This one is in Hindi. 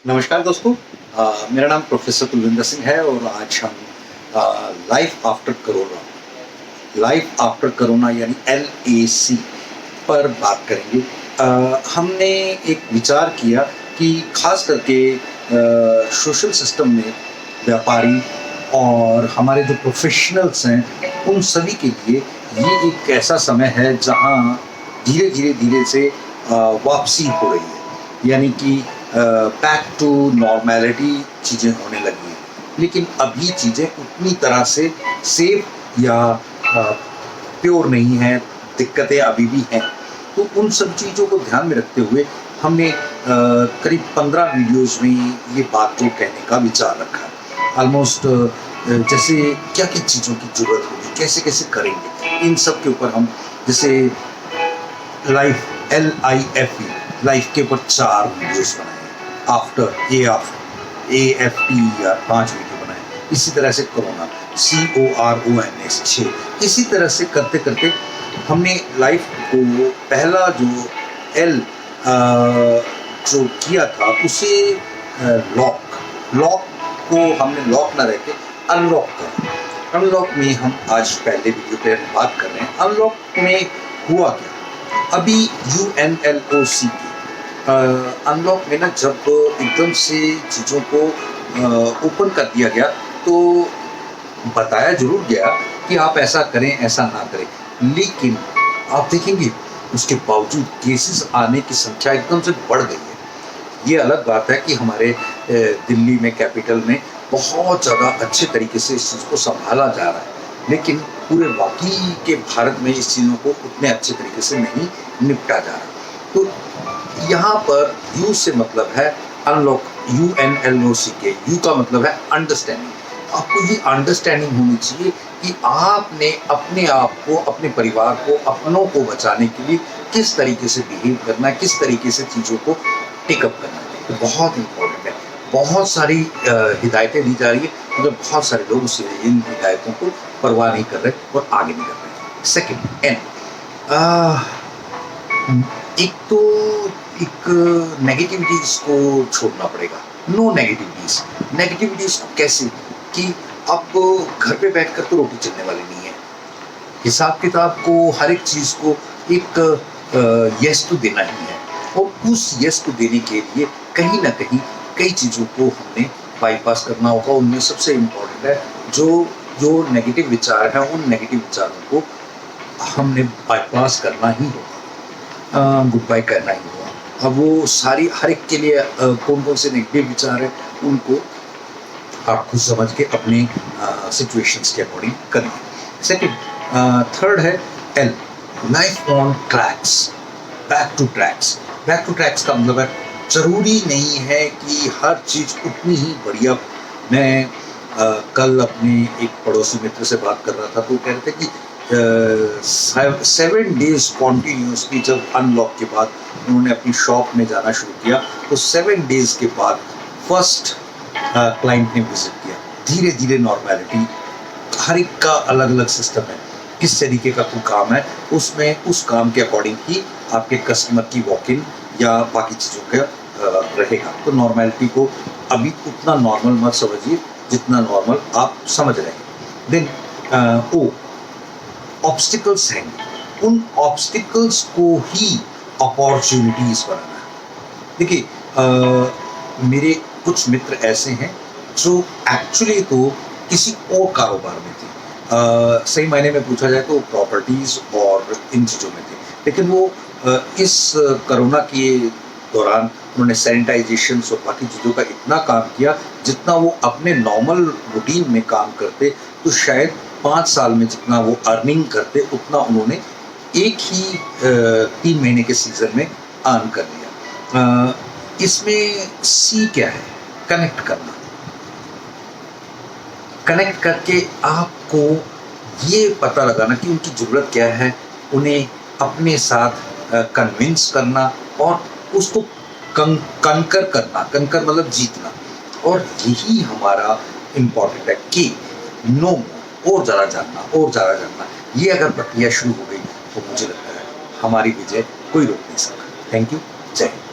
नमस्कार दोस्तों। मेरा नाम प्रोफेसर कुलविंदर सिंह है और आज हम लाइफ आफ्टर कोरोना यानी LAC पर बात करेंगे। हमने एक विचार किया कि खास करके सोशल सिस्टम में व्यापारी और हमारे जो प्रोफेशनल्स हैं उन सभी के लिए ये एक ऐसा समय है जहाँ धीरे से वापसी हो रही है, यानी कि बैक टू नॉर्मैलिटी चीज़ें होने लगी हैं। लेकिन अभी चीज़ें उतनी तरह से सेफ या प्योर नहीं हैं, दिक्कतें अभी भी हैं। तो उन सब चीज़ों को ध्यान में रखते हुए हमने करीब 15 वीडियोज़ में ये बात को कहने का विचार रखा है। ऑलमोस्ट जैसे क्या क्या चीज़ों की ज़रूरत होगी, कैसे कैसे करेंगे, इन सब के ऊपर हम जैसे लाइफ LIFE लाइफ के ऊपर 4 वीडियोज़ बनाए, आफ्टर AFT या 5 वीडियो बनाए। इसी तरह से कोरोना CORONS 6। इसी तरह से करते करते हमने लाइफ को पहला जो L जो किया था उसे लॉक को हमने लॉक ना रह के अनलॉक करा। अनलॉक में हम आज पहले वीडियो पे बात कर रहे हैं। अनलॉक में हुआ क्या? अभी UNLOC की अनलॉक में ना जब एकदम से चीज़ों को ओपन कर दिया गया तो बताया जरूर गया कि आप ऐसा करें ऐसा ना करें, लेकिन आप देखेंगे उसके बावजूद केसेस आने की संख्या एकदम से बढ़ गई है। ये अलग बात है कि हमारे दिल्ली में कैपिटल में बहुत ज़्यादा अच्छे तरीके से इस चीज़ को संभाला जा रहा है, लेकिन पूरे बाकी के भारत में इस चीज़ों को उतने अच्छे तरीके से नहीं निपटा जा रहा। तो यहाँ पर यू से मतलब है अनलॉक, UNLOC के यू का मतलब है अंडरस्टैंडिंग। आपको ये अंडरस्टैंडिंग होनी चाहिए कि आपने अपने आप को, अपने परिवार को, अपनों को बचाने के लिए किस तरीके से बिहेव करना है, किस तरीके से चीज़ों को टेकअप करना है। तो बहुत इंपॉर्टेंट है। बहुत सारी हिदायतें दी जा रही है, मगर बहुत सारे लोग इन हिदायतों को परवाह नहीं कर रहे और आगे नहीं कर रहे। सेकेंड एक नेगेटिविटीज़ को छोड़ना पड़ेगा। नो नेगेटिविटीज़ को कैसे कि अब घर पे बैठकर तो रोटी चलने वाली नहीं है। हिसाब किताब को, हर एक चीज़ को एक यस तो देना ही है, और उस यस को देने के लिए कहीं ना कहीं कई चीज़ों को हमने बाईपास करना होगा। उनमें सबसे इम्पोर्टेंट है जो नेगेटिव विचार हैं, उन नेगेटिव विचारों को हमने बाईपास करना ही होगा, गुड बाय करना ही होगा। अब वो सारी हर एक के लिए कौन कौन से नेगेटिव विचार हैं उनको आप खुद समझ के अपने सिचुएशंस के अकॉर्डिंग करिए। सेकेंड, थर्ड है L, life on tracks, back to tracks का मतलब है ज़रूरी नहीं है कि हर चीज़ उतनी ही बढ़िया। मैं कल अपने एक पड़ोसी मित्र से बात कर रहा था तो कह रहे थे कि 7 डेज कॉन्टीन्यूसली जब अनलॉक के बाद उन्होंने अपनी शॉप में जाना शुरू किया तो 7 डेज के बाद फर्स्ट क्लाइंट ने विजिट किया। धीरे नॉर्मैलिटी, हर एक का अलग अलग सिस्टम है, किस तरीके का कोई काम है उसमें उस काम के अकॉर्डिंग ही आपके कस्टमर की वॉक इन या बाकी चीज़ों का रहेगा। तो नॉर्मैलिटी को अभी उतना नॉर्मल मत समझिए जितना नॉर्मल आप समझ रहे हैं। देन ऑब्स्टिकल्स हैं, उन ऑब्स्टिकल्स को ही अपॉर्चुनिटीज़ बनाना है। देखिए मेरे कुछ मित्र ऐसे हैं जो एक्चुअली तो किसी और कारोबार में थे, सही मायने में पूछा जाए तो प्रॉपर्टीज़ और इन चीज़ों में थे, लेकिन वो इस कोरोना के दौरान उन्होंने सैनिटाइजेशन और बाकी चीज़ों का इतना काम किया जितना वो अपने नॉर्मल रूटीन में काम करते तो शायद 5 साल में जितना वो अर्निंग करते उतना उन्होंने एक ही 3 महीने के सीज़न में अर्न कर लिया। इसमें C क्या है? कनेक्ट करना। कनेक्ट करके आपको ये पता लगाना कि उनकी ज़रूरत क्या है, उन्हें अपने साथ कन्विंस करना और उसको कंकर करना। कंकर मतलब जीतना। और यही हमारा इम्पॉर्टेंट है कि नो और ज़्यादा जानना। ये अगर प्रक्रिया शुरू हो गई तो मुझे लगता है हमारी विजय कोई रोक नहीं सकता। Thank you. जय हिंद।